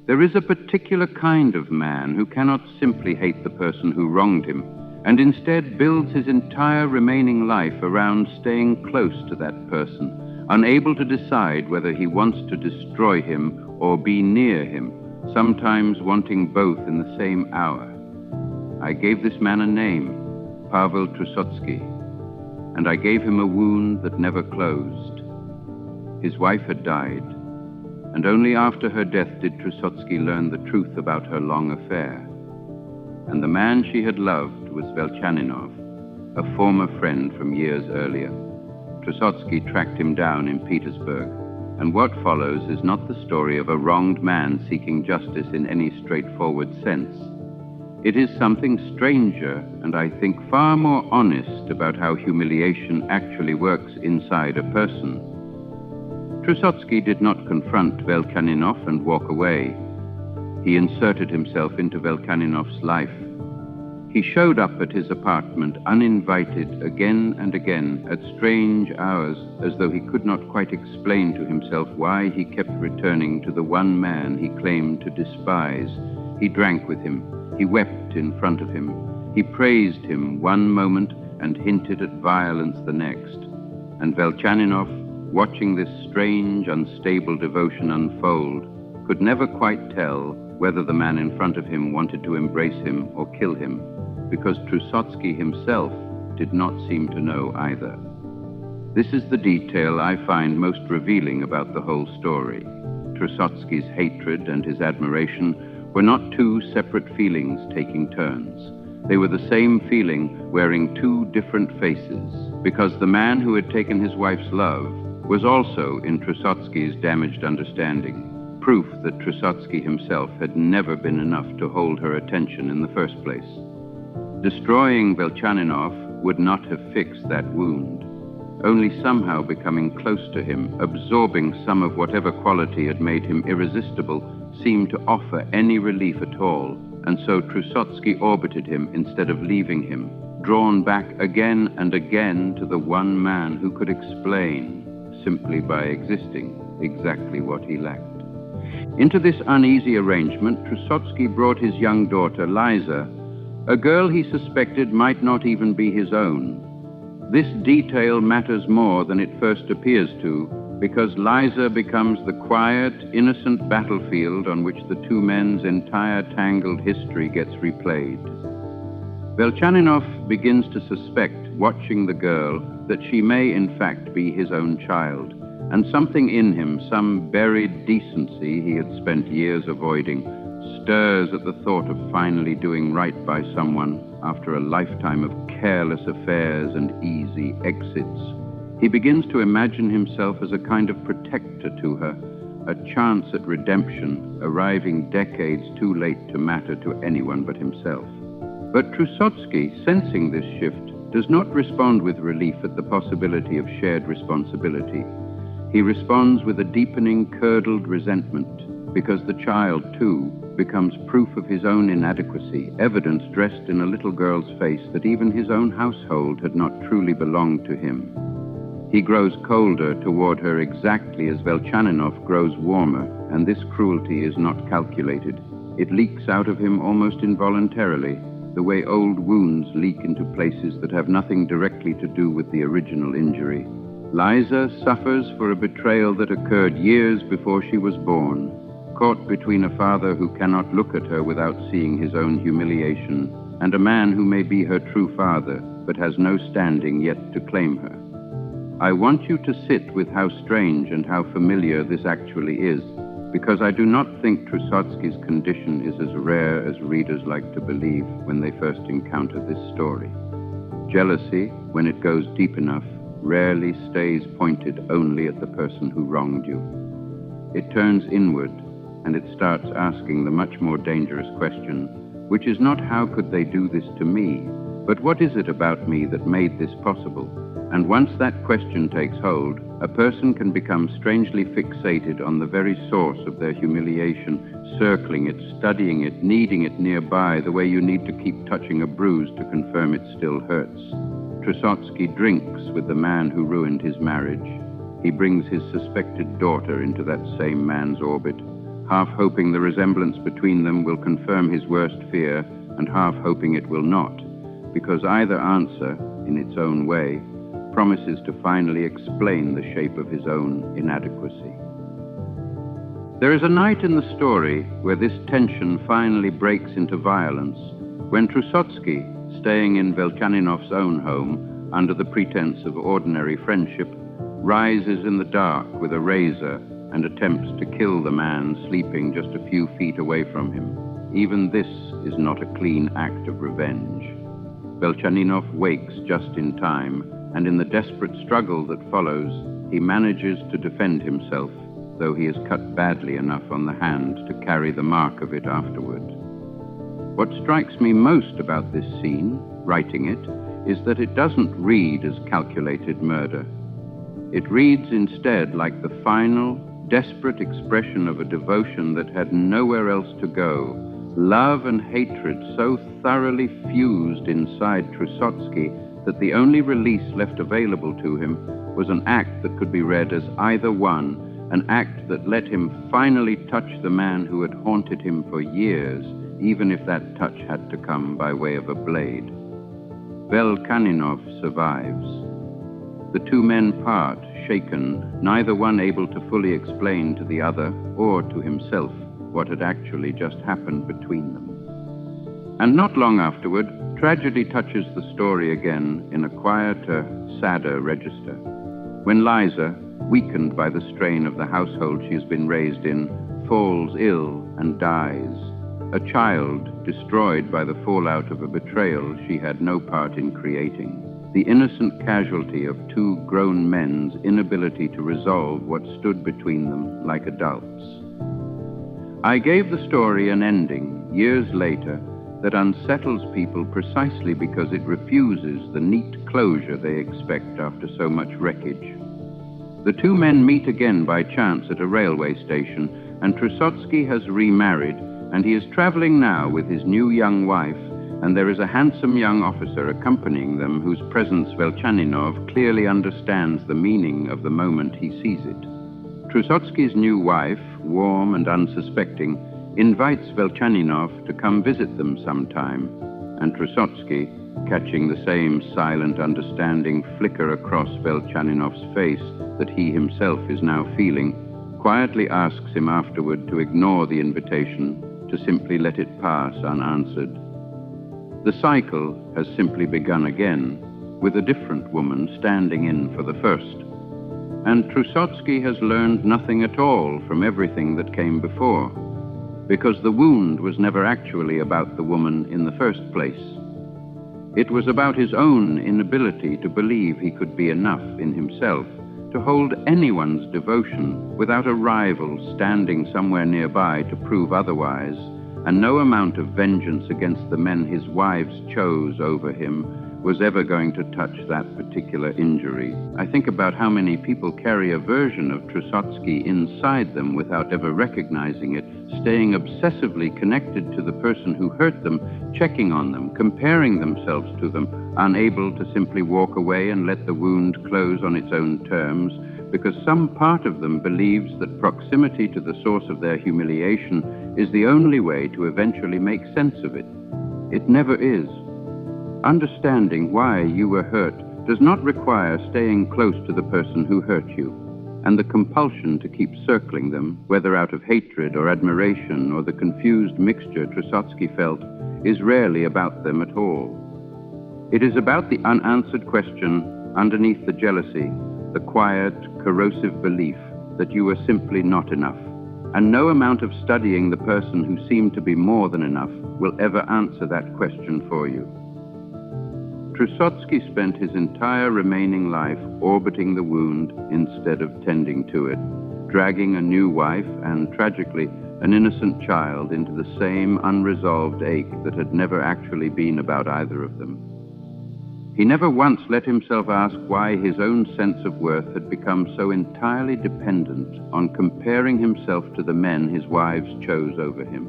There is a particular kind of man who cannot simply hate the person who wronged him, and instead builds his entire remaining life around staying close to that person, unable to decide whether he wants to destroy him or be near him, sometimes wanting both in the same hour. I gave this man a name, Pavel Trusotsky, and I gave him a wound that never closed. His wife had died, and only after her death did Trusotsky learn the truth about her long affair. And the man she had loved was Velchaninov, a former friend from years earlier. Trusotsky tracked him down in Petersburg, and what follows is not the story of a wronged man seeking justice in any straightforward sense. It is something stranger, and I think far more honest about how humiliation actually works inside a person. Trusotsky did not confront Velchaninov and walk away. He inserted himself into Velchaninov's life. He showed up at his apartment uninvited again and again at strange hours, as though he could not quite explain to himself why he kept returning to the one man he claimed to despise. He drank with him. He wept in front of him. He praised him one moment and hinted at violence the next. And Velchaninov, watching this strange, unstable devotion unfold, could never quite tell whether the man in front of him wanted to embrace him or kill him, because Trusotsky himself did not seem to know either. This is the detail I find most revealing about the whole story. Trusotsky's hatred and his admiration were not two separate feelings taking turns. They were the same feeling wearing two different faces, because the man who had taken his wife's love was also in Trusotsky's damaged understanding, proof that Trusotsky himself had never been enough to hold her attention in the first place. Destroying Velchaninov would not have fixed that wound. Only somehow becoming close to him, absorbing some of whatever quality had made him irresistible, seemed to offer any relief at all, and so Trusotsky orbited him instead of leaving him, drawn back again and again to the one man who could explain, simply by existing, exactly what he lacked. Into this uneasy arrangement, Trusotsky brought his young daughter, Liza, a girl he suspected might not even be his own. This detail matters more than it first appears to, because Liza becomes the quiet, innocent battlefield on which the two men's entire tangled history gets replayed. Velchaninov begins to suspect, watching the girl, that she may in fact be his own child, and something in him, some buried decency he had spent years avoiding, stirs at the thought of finally doing right by someone after a lifetime of careless affairs and easy exits. He begins to imagine himself as a kind of protector to her, a chance at redemption, arriving decades too late to matter to anyone but himself. But Trusotsky, sensing this shift, does not respond with relief at the possibility of shared responsibility. He responds with a deepening, curdled resentment, because the child, too, becomes proof of his own inadequacy, evidence dressed in a little girl's face that even his own household had not truly belonged to him. He grows colder toward her exactly as Velchaninov grows warmer, and this cruelty is not calculated. It leaks out of him almost involuntarily, the way old wounds leak into places that have nothing directly to do with the original injury. Liza suffers for a betrayal that occurred years before she was born, caught between a father who cannot look at her without seeing his own humiliation, and a man who may be her true father, but has no standing yet to claim her. I want you to sit with how strange and how familiar this actually is, because I do not think Trusotsky's condition is as rare as readers like to believe when they first encounter this story. Jealousy, when it goes deep enough, rarely stays pointed only at the person who wronged you. It turns inward, and it starts asking the much more dangerous question, which is not how could they do this to me, but what is it about me that made this possible? And once that question takes hold, a person can become strangely fixated on the very source of their humiliation, circling it, studying it, needing it nearby, the way you need to keep touching a bruise to confirm it still hurts. Trusotsky drinks with the man who ruined his marriage. He brings his suspected daughter into that same man's orbit. half hoping the resemblance between them will confirm his worst fear, and half hoping it will not, because either answer, in its own way, promises to finally explain the shape of his own inadequacy. There is a night in the story where this tension finally breaks into violence, when Trusotsky, staying in Velchaninov's own home under the pretense of ordinary friendship, rises in the dark with a razor and attempts to kill the man sleeping just a few feet away from him. Even this is not a clean act of revenge. Velchaninov wakes just in time, and in the desperate struggle that follows, he manages to defend himself, though he is cut badly enough on the hand to carry the mark of it afterward. What strikes me most about this scene, writing it, is that it doesn't read as calculated murder. It reads instead like the final, desperate expression of a devotion that had nowhere else to go, love and hatred so thoroughly fused inside Trusotsky that the only release left available to him was an act that could be read as either one, an act that let him finally touch the man who had haunted him for years, even if that touch had to come by way of a blade. Velchaninov survives. The two men part, shaken, neither one able to fully explain to the other or to himself what had actually just happened between them. And not long afterward, tragedy touches the story again in a quieter, sadder register. When Liza, weakened by the strain of the household she has been raised in, falls ill and dies, a child destroyed by the fallout of a betrayal she had no part in creating, the innocent casualty of two grown men's inability to resolve what stood between them like adults. I gave the story an ending, years later, that unsettles people precisely because it refuses the neat closure they expect after so much wreckage. The two men meet again by chance at a railway station, and Trusotsky has remarried, and he is traveling now with his new young wife, and there is a handsome young officer accompanying them whose presence Velchaninov clearly understands the meaning of the moment he sees it. Trusotsky's new wife, warm and unsuspecting, invites Velchaninov to come visit them sometime, and Trusotsky, catching the same silent understanding flicker across Velchaninov's face that he himself is now feeling, quietly asks him afterward to ignore the invitation, to simply let it pass unanswered. The cycle has simply begun again, with a different woman standing in for the first. And Trusotsky has learned nothing at all from everything that came before, because the wound was never actually about the woman in the first place. It was about his own inability to believe he could be enough in himself to hold anyone's devotion without a rival standing somewhere nearby to prove otherwise, and no amount of vengeance against the men his wives chose over him was ever going to touch that particular injury. I think about how many people carry a version of Trusotsky inside them without ever recognizing it, staying obsessively connected to the person who hurt them, checking on them, comparing themselves to them, unable to simply walk away and let the wound close on its own terms, because some part of them believes that proximity to the source of their humiliation is the only way to eventually make sense of it. It never is. Understanding why you were hurt does not require staying close to the person who hurt you, and the compulsion to keep circling them, whether out of hatred or admiration or the confused mixture Trusotsky felt, is rarely about them at all. It is about the unanswered question underneath the jealousy, the quiet, corrosive belief that you were simply not enough, and no amount of studying the person who seemed to be more than enough will ever answer that question for you. Trusotsky spent his entire remaining life orbiting the wound instead of tending to it, dragging a new wife and, tragically, an innocent child into the same unresolved ache that had never actually been about either of them. He never once let himself ask why his own sense of worth had become so entirely dependent on comparing himself to the men his wives chose over him.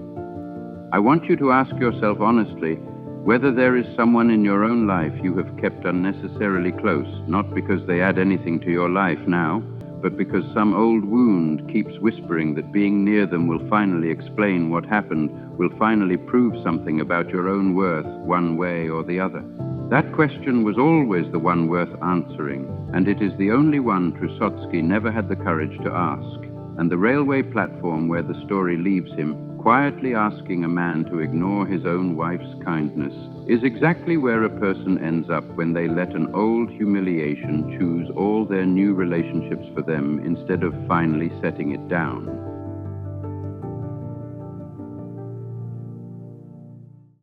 I want you to ask yourself honestly whether there is someone in your own life you have kept unnecessarily close, not because they add anything to your life now, but because some old wound keeps whispering that being near them will finally explain what happened, will finally prove something about your own worth one way or the other. That question was always the one worth answering, and it is the only one Dostoevsky never had the courage to ask. And the railway platform where the story leaves him, quietly asking a man to ignore his own wife's kindness, is exactly where a person ends up when they let an old humiliation choose all their new relationships for them instead of finally setting it down.